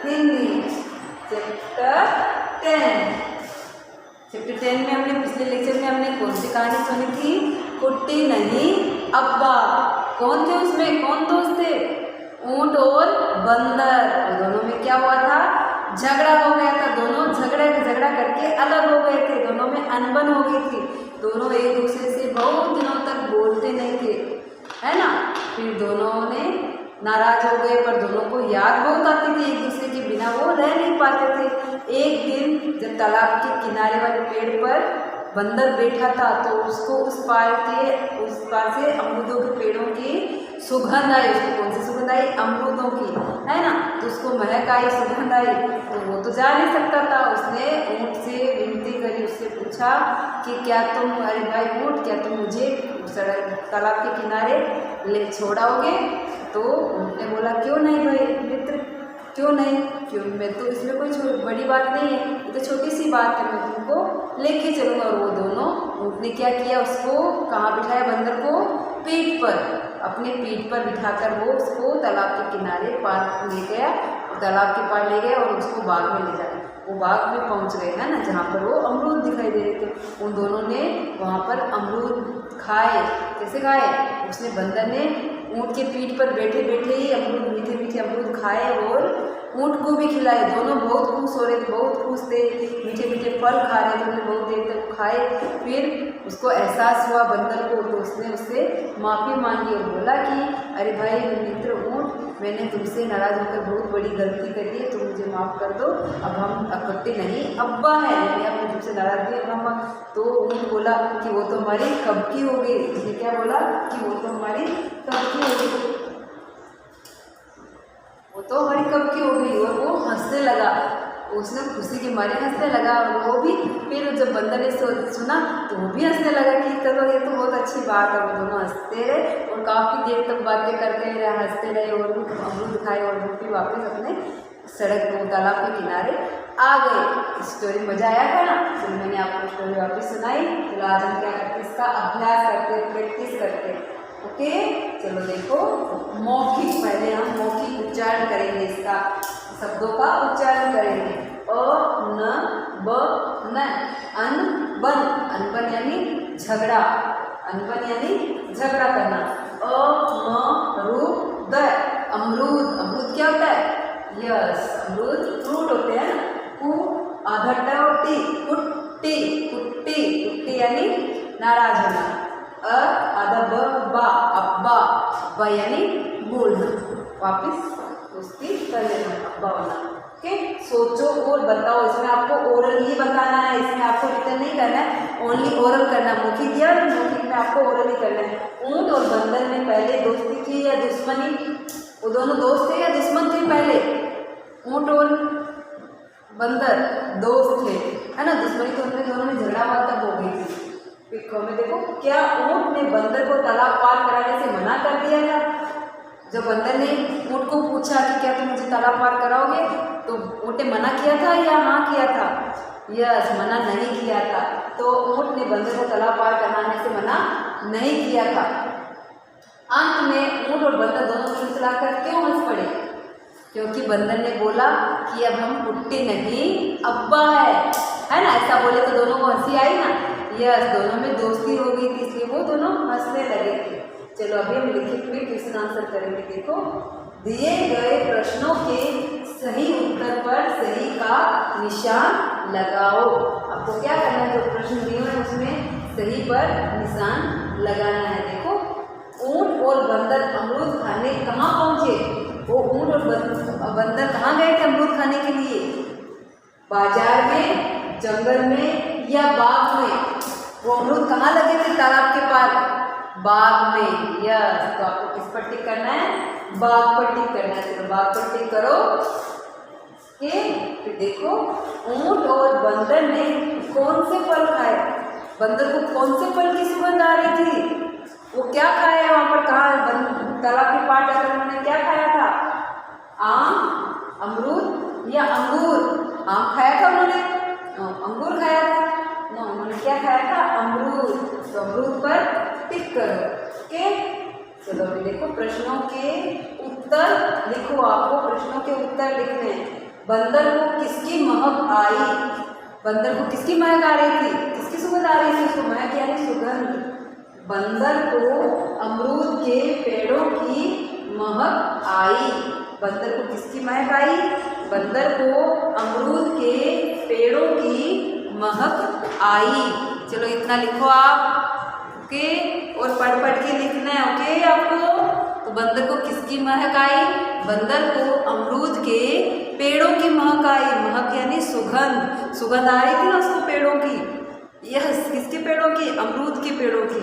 Hindi. Chapter 10। Chapter 10 में हमने पिछले लेक्चर में हमने कौन सी कहानी सुनी थी? कुट्टी नहीं अब्बा। कौन थे उसमें, कौन दोस्त थे? ऊंट और बंदर। और दोनों में क्या हुआ था? झगड़ा हो गया था। दोनों झगड़ा करके अलग हो गए थे। दोनों में अनबन हो गई थी। दोनों एक दूसरे से बहुत दिनों तक बोलते नहीं थे, है ना। फिर दोनों ने नाराज हो गए, पर दोनों को याद बहुत आती थी एक दूसरे के बिना, वो रह नहीं पाते थे। एक दिन जब तालाब के किनारे वाले पेड़ पर बंदर बैठा था तो उसको उस पार से अमरूदों के पेड़ों की सुगंध आई। उसको कौन सी सुगंध आई? अमरूदों की, है ना। तो उसको महक आई, सुगंध आई। तो वो तो जा नहीं सकता था। उसने ऊँट से विनती करी, उससे पूछा कि क्या तुम, अरे भाई ऊँट, क्या तुम मुझे सड़क तालाब के किनारे ले छोड़ाओगे? तो ऊँट ने बोला क्यों नहीं भाई मित्र, क्यों नहीं, क्यों, मैं तो इसमें कोई बड़ी बात नहीं है, ये तो छोटी सी बात है, मैं तुमको लेके चलूँगा। और वो दोनों, ऊँट ने क्या किया, उसको कहाँ बिठाया? बंदर को पीठ पर, अपने पीठ पर बिठाकर वो उसको तालाब के किनारे पार ले गया। तालाब के पार ले गए और उसको बाग में ले जाए। वो बाग में पहुंच गए, है ना, जहाँ पर वो अमरूद दिखाई दे रहे थे। उन दोनों ने वहाँ पर अमरूद खाए। कैसे खाए? उसने, बंदर ने ऊँट के पीठ पर बैठे बैठे ही अमरूद, मीठे मीठे अमरूद खाए और ऊँट को भी खिलाए। दोनों बहुत खुश हो रहे थे, बहुत खुश थे, मीठे मीठे फल खा रहे थे। उन्होंने बहुत देर तक खाए। फिर उसको एहसास हुआ बंदर को, तो उसने उससे माफ़ी मांगी और बोला कि अरे भाई मित्र ऊँट, मैंने तुमसे नाराज़ होकर बहुत बड़ी गलती करी है, तुम मुझे माफ़ कर दो। अब हम इकट्ठे नहीं अब्बा है, मैंने अपने तुमसे नाराज़गी अब्बा। तो ऊँट बोला कि वो तो हमारी कब की हो गई। उसने क्या बोला कि वो तो हमारी कब की हो गई, वो तो हमारी कब की हो गई। और वो हंसने लगा, उसने खुशी के मारे हंसने लगा। और वो भी, फिर जब बंदर ने सुना तो वो भी हंसने लगा कि चलो ये तो बहुत अच्छी बात है। वो दोनों हंसते रहे और काफ़ी देर तक बातें करते रहे, हंसते रहे और अमरूद खाए। और वो भी वापस अपने सड़क को, तालाब के किनारे आ गए। स्टोरी मज़ा आया था ना? तो मैंने आपको स्टोरी वापस सुनाई। तो आज हम क्या करते, इसका अभ्यास करते, प्रैक्टिस करते। ओके, चलो देखो, मौखिक, पहले हम मौखिक उच्चारण करेंगे, इसका शब्दों का उच्चारण करेंगे। अ न ब न, अनबन, अनबन यानी झगड़ा, अनबन यानी झगड़ा करना। अमरूद, अमरूद, अमरूद क्या होता है? यस, अमरूद फ्रूट होते हैं। कुटी, कुट्टी, कुट्टी, कुट्टी यानी नाराज होना। अब्बा, अब्बा, अब्बा यानी बोलना, वापिस उसकी कर लेना, अब्बा होना। ओके, सोचो और बताओ। इसमें आपको ओरल ही बताना है, इसमें आपको रिटन नहीं करना है, ओनली ओरल करना। मौखिक दिया तो मौखिक में आपको ओरल ही करना है। ऊँट और बंदर में पहले दोस्ती थी या दुश्मनी? वो दोनों दोस्त थे या दुश्मन थे? पहले ऊँट और बंदर दोस्त थे, है ना। दुश्मनी तो उनमें दोनों में झगड़ा हुआ तब हो गई थी। पिक्चर में देखो, क्या ऊँट ने बंदर को तालाब पार कराने से मना कर दिया था? जब बंदर ने ऊँट को पूछा कि क्या तुम मुझे तालाब पार कराओगे, तो ऊँट ने मना किया था या हाँ किया था? यस, मना नहीं किया था। तो ऊँट ने बंदर को तालाब पार कराने से मना नहीं किया था। अंत में ऊँट और बंदर दोनों मिलकर क्यों हंस पड़े? क्योंकि बंदर ने बोला कि अब हम कुट्टी नहीं अब्बा है ना। ऐसा बोले तो दोनों को हंसी आई ना। यस, दोनों में दोस्ती हो गई थी, इसलिए वो दोनों हंसने लगे थे। चलो अभी हम लिखित में क्वेश्चन आंसर करेंगे। देखो, दिए गए प्रश्नों के सही उत्तर पर सही का निशान लगाओ। आपको क्या करना है, जो प्रश्न दिए हैं उसमें सही पर निशान लगाना है। देखो, ऊँट और बंदर अमरूद खाने कहाँ पहुँचे? वो ऊँट और बंदर कहाँ गए थे अमरूद खाने के लिए? बाजार में, जंगल में या बाग में? वो अमरूद कहाँ लगे थे तालाब के पार? बाग में। यस, तो आपको किस पर टिक करना है? बाग पर टिक करना है। तो बाग पर टिक करो। फिर देखो, ऊँट और बंदर ने कौन से फल खाए? बंदर को कौन से फल की सुगंध आ रही थी? वो क्या खाया वहाँ पर? कहाँ तालाब के पार जाकर उन्होंने क्या खाया था? आम, अमरूद या अंगूर? आम खाया था उन्होंने? अंगूर खाया था? ना, उन्होंने क्या खाया था? अमरूद। तो अमरूद पर टिक करो। ओके, चलो अभी देखो, प्रश्नों के उत्तर लिखो। आपको प्रश्नों के उत्तर लिखने हैं। बंदर को किसकी महक आई? बंदर को किसकी महक आ रही थी? किसकी सुगंध आ रही थी उसको? महक यानी सुगंध। बंदर को अमरूद के पेड़ों की महक आई। बंदर को किसकी महक आई? बंदर को अमरूद के पेड़ों की महक आई। चलो इतना लिखो आप, ओके। और पढ़ पढ़ के लिखना है, ओके आपको। तो बंदर को किसकी महक आई? बंदर को अमरूद के पेड़ों की महक आई। महक यानी सुगंध। सुगंध आ रही थी ना उसको पेड़ों की। यस, किसके पेड़ों की? अमरूद के पेड़ों की।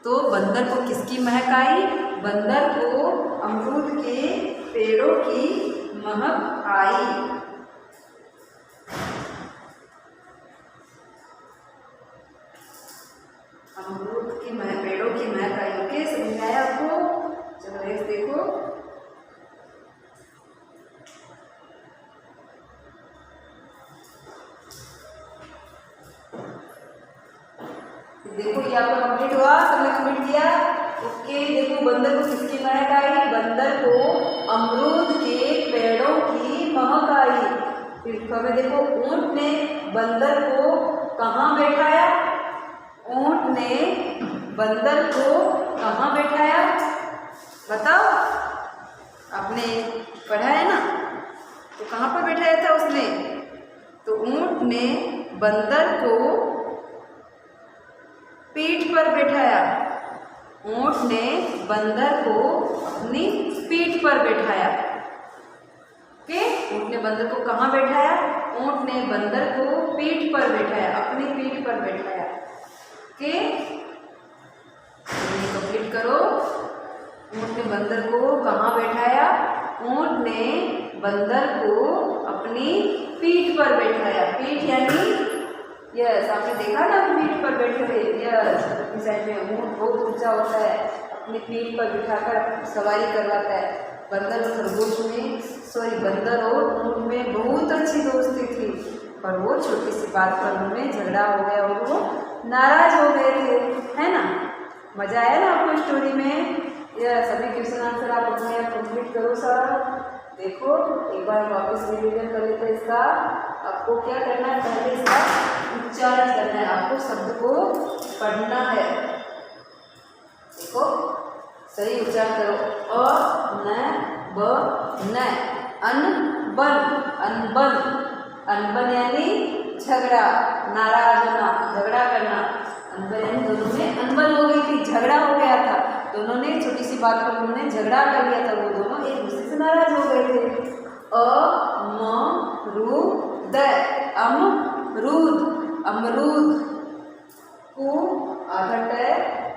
तो बंदर को किसकी महक आई? बंदर को अमरूद के पेड़ों की महक आई। अमरूद की पेड़ों की महक आई। ओके, समझ में आया आपको? चलो नेक्स्ट देखो। देखो ये आपका कंप्लीट हुआ, सबने कंप्लीट किया। ओके, देखो बंदर को किसकी महक आई? बंदर को अमरूद के पेड़ों की महक आई। फिर देखो, ऊंट ने बंदर को कहाँ बैठाया? ऊंट ने बंदर को कहाँ बैठाया? बताओ, आपने पढ़ा है ना? तो कहाँ पर बैठाया था उसने? तो ऊंट ने बंदर को पीठ पर बैठाया। ऊंट ने बंदर को अपनी पीठ पर बैठाया। ओके, ऊंट ने बंदर को कहाँ बैठाया? ऊंट ने बंदर को पीठ पर बैठाया, अपनी पीठ पर बैठाया। ओके, कंप्लीट करो। ऊंट ने बंदर को कहाँ बैठाया? ऊंट ने बंदर को अपनी पीठ पर बैठाया। पीठ यानी यस, आपने देखा ना पीठ पर बैठे हुए। यस, अपनी साइड में ऊंट बहुत ऊंचा होता है, अपनी पीठ पर बिठाकर सवारी करवाता है। बंदर और खरगोश में बंदर और ऊंट में बहुत अच्छी दोस्ती थी, पर वो छोटी सी बात पर उनमें झगड़ा हो गया और वो नाराज हो गए थे, है ना? मजा आया ना आपको स्टोरी में? यस, सभी क्वेश्चन आंसर आप अपने आप कंप्लीट करो सर। देखो एक बार वापस रिवीजन कर लेते हैं इसका। आपको क्या करना है? पहले इसका उच्चारण करना है, आपको शब्द को पढ़ना है। देखो सही उच्चारण करो। अ न ब न, अनबन। अनबन, अनबन यानी झगड़ा, नाराज होना, झगड़ा करना। अनबन यानी दोनों में अनबन हो गई थी, झगड़ा हो गया था। दोनों ने छोटी सी बात पर उन्होंने झगड़ा कर लिया था, वो दोनों एक दूसरे से नाराज हो गए थे। अमरूद, अमरूद, अमरूद। कु आधा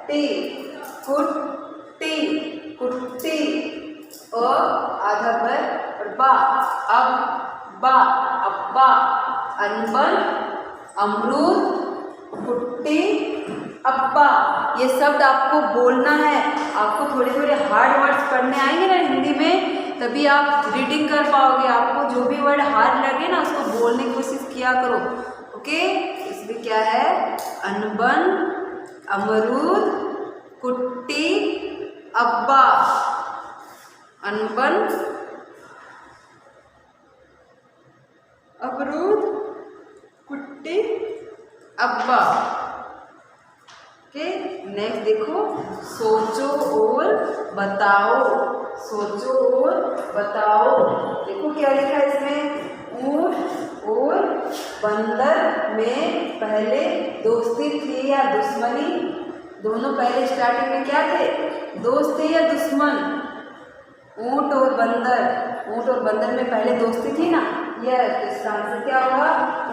टी, कुट्टी, कुट्टी। अ आधा और बा, अब्बा, अब्बा। अनबन, अमरूद, कुट्टी, अब्बा। ये शब्द आपको बोलना है। आपको थोड़े थोड़े हार्ड वर्ड्स पढ़ने आएंगे ना हिंदी में, तभी आप रीडिंग कर पाओगे। आपको जो भी वर्ड हार्ड लगे ना उसको बोलने की कोशिश किया करो। ओके, इसमें क्या है? अनबन, अमरूद, कुट्टी, अब्बा। अनबन, अमरूद, कुट्टी, अब्बा। ओके, नेक्स्ट देखो, सोचो और बताओ। सोचो और बताओ। देखो क्या लिखा है इसमें? ऊंट और बंदर में पहले दोस्ती थी या दुश्मनी? दोनों पहले स्टार्टिंग में क्या थे? दोस्त थे या दुश्मन? ऊंट और बंदर, ऊंट और बंदर में पहले दोस्ती थी ना? यस, तो इसका आंसर क्या होगा?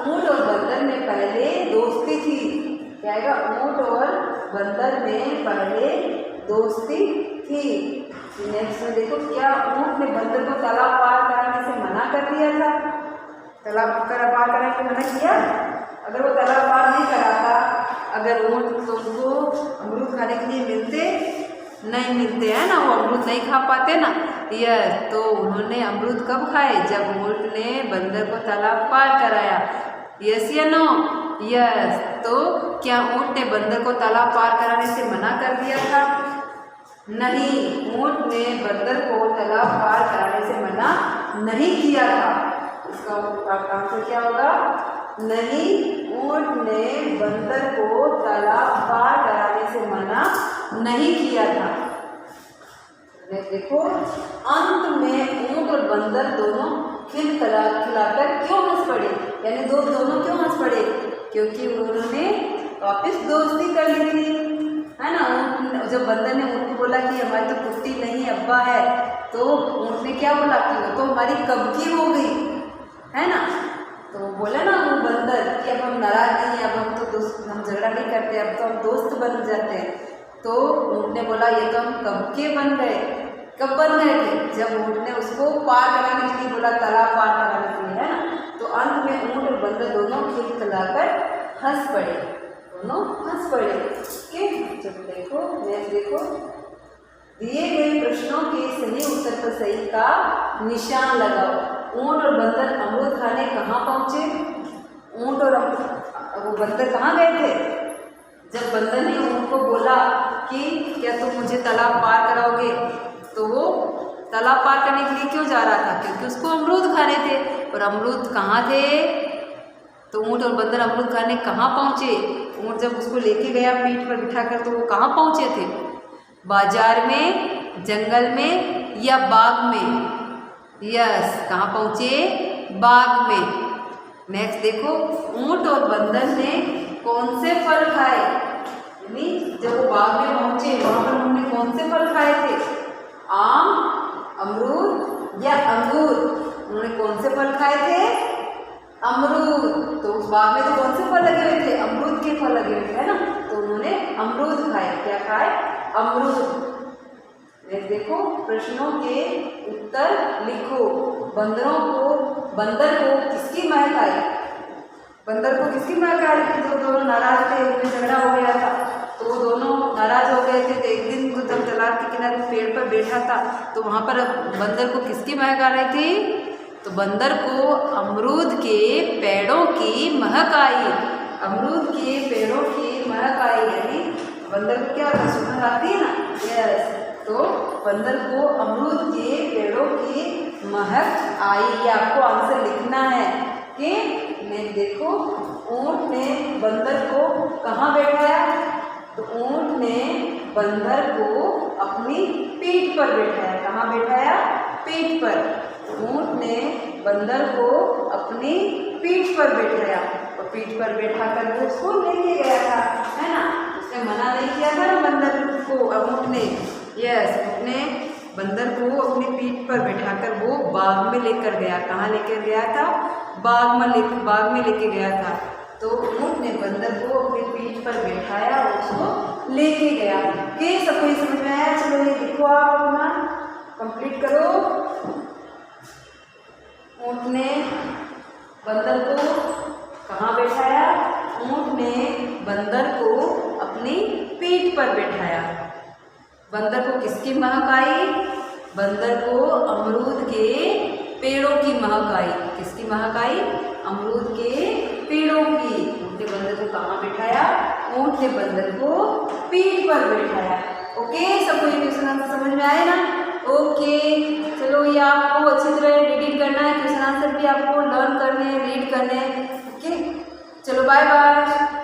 ऊंट और बंदर में पहले दोस्ती थी। क्या आएगा? ऊंट और बंदर में पहले दोस्ती थी। नेक्स्ट में देखो, क्या ऊंट ने बंदर को तालाब पार कराने से मना कर दिया था? तालाब पार कराने से मना किया? अगर वो तालाब पार नहीं कराता, अगर ऊंट तुमको अमरूद खाने के लिए नहीं मिलते हैं ना, वो अमरूद नहीं खा पाते ना। यस, तो उन्होंने अमरूद कब खाए? जब ऊंट ने बंदर को तालाब पार कराया। यस या नो? यस, तो क्या ऊंट ने बंदर को तालाब पार कराने से मना कर दिया था? नहीं, ऊंट ने बंदर को तालाब पार कराने से मना नहीं किया था। इसका आंसर क्या होगा? नहीं, ऊंट ने बंदर को तालाब पार कराने से मना नहीं किया था। देखो अंत में ऊंट और बंदर दोनों खिलाकर क्यों हंस पड़े, यानी दोनों क्यों हंस पड़े? क्योंकि उन्होंने वापस दोस्ती कर ली थी, है ना। जब बंदर ने ऊँट को बोला कि हमारी तो कुट्टी नहीं अब्बा है, तो ऊँट ने क्या बोला कि वो तो हमारी कब की हो गई, है ना। तो बोला ना वो बंदर कि अब हम नाराज नहीं, अब हम तो दोस्त, हम झगड़ा नहीं करते, अब तो हम दोस्त बन जाते हैं। तो ऊँट ने बोला ये तो हम कब के बन गए, कब बन गए थे? जब ऊँट ने उसको पार कराने के लिए बोला, तालाब पार कराने के लिए, है ना। तो अंत में ऊँट और बंदर दोनों खिलखिलाकर हंस पड़े, दोनों हंस पड़े। जब देखो नेक्स्ट देखो, दिए गए प्रश्नों के सही उत्तर पर सही का निशान लगाओ। ऊँट और बंदर अमरूद खाने कहाँ पहुँचे? ऊँट और वो बंदर कहाँ गए थे? जब बंदर ने ऊँट को बोला कि क्या तुम मुझे तालाब पार कराओगे, तो वो तालाब पार करने के लिए क्यों जा रहा था? क्योंकि उसको अमरूद खाने थे। और अमरूद कहाँ थे? तो ऊँट और बंदर अमरूद खाने कहाँ पहुँचे? ऊँट जब उसको लेके गया पीठ पर बिठाकर, तो वो कहाँ पहुँचे थे? बाजार में, जंगल में या बाग में? यस, कहाँ पहुँचे? बाग में। नेक्स्ट देखो, ऊँट और बंदर ने कौन से फल खाए? यानी जब वो बाग में पहुँचे, वहाँ पर उन्होंने कौन से फल खाए थे? आम, अमरूद या अंगूर? उन्होंने कौन से फल खाए थे? अमरूद। तो उस बाग में तो कौन से फल लगे हुए थे? अमरूद के फल लगे हुए थे, है ना। तो उन्होंने अमरूद खाए। क्या खाए? अमरूद। देखो प्रश्नों के उत्तर लिखो। बंदर को किसकी महक आई? बंदर को किसकी महक आई? जो दोनों नाराज थे, उनमें झगड़ा हो गया था, तो वो दोनों नाराज हो गए थे। तो एक दिन वो जब तालाब के किनारे पेड़ पर बैठा था, तो वहाँ पर बंदर को किसकी महक आ रही थी? तो बंदर को अमरूद के पेड़ों की महक आई। अमरूद के पेड़ों की महक आई, यानी बंदर को क्या होता है? सुगंध आती है ना। यस, तो बंदर को अमरूद के पेड़ों की महक आई। ये आपको आंसर लिखना है कि मैं देखो, ऊँट ने बंदर को कहाँ बैठाया? तो ऊँट ने बंदर को अपनी पीठ पर बैठाया। कहाँ बैठाया? पीठ पर। ऊँट ने बंदर को अपनी पीठ पर बैठाया और पीठ पर बैठा कर वो उसको लेके गया था, है ना। उसने मना नहीं किया था ना बंदर को, ऊँट ने। यस, ऊँट ने बंदर को अपनी पीठ पर बैठाकर वो बाग में लेकर गया। कहाँ लेकर गया था? बाग में लेके गया था। तो ऊँट ने बंदर को अपनी पीठ पर बैठाया और उसको लेके गया। के सबको ये समझ में आया? चलो ये लिखो, आप अपना कंप्लीट करो। ऊँट ने बंदर को कहाँ बैठाया? ऊँट ने बंदर को अपनी पीठ पर बैठाया। बंदर को किसकी महक आई? बंदर को अमरूद के पेड़ों की महक आई। किसकी महक आई? अमरूद के पेड़ों की। ऊँट ने बंदर को कहाँ बैठाया? ऊँट ने बंदर को पीठ पर बैठाया। ओके, सबको ये क्वेश्चन आंसर समझ में आए ना? ओके, चलो ये आपको अच्छी तरह रीडिंग करना है, क्वेश्चन आंसर भी आपको लर्न करने हैं, रीड करने हैं। ओके, चलो बाय बाय।